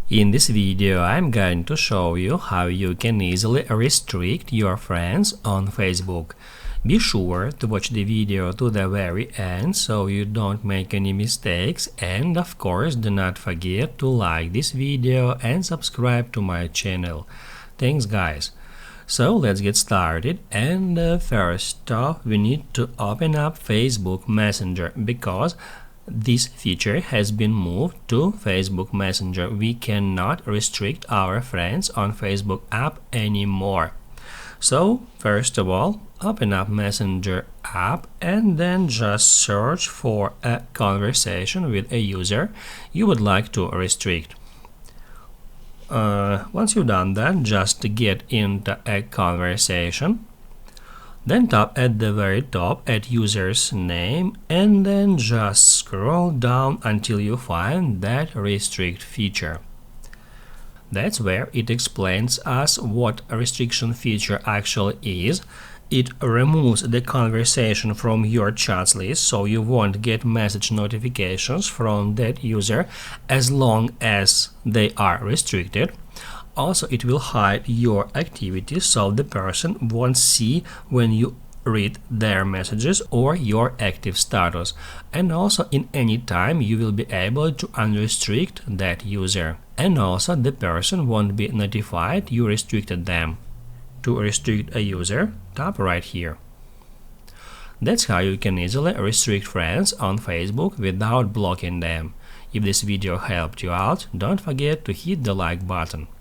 In this video, I'm going to show you how you can easily restrict your friends on Facebook. Be sure to watch the video to the very end so you don't make any mistakes, and of course do not forget to like this video and subscribe to my channel. Thanks guys. So let's get started, and first off we need to open up Facebook Messenger because this feature has been moved to Facebook Messenger. We cannot restrict our friends on Facebook app anymore. So first of all, open up Messenger app and then just search for a conversation with a user you would like to restrict. Once you've done that, just get into a conversation. Then tap at the very top at user's name and then just scroll down until you find that restrict feature. That's where it explains us what a restriction feature actually is. It removes the conversation from your chats list, so you won't get message notifications from that user as long as they are restricted. Also, it will hide your activities so the person won't see when you read their messages or your active status. And also, in any time you will be able to unrestrict that user. And also, the person won't be notified you restricted them. To restrict a user, tap right here. That's how you can easily restrict friends on Facebook without blocking them. If this video helped you out, don't forget to hit the like button.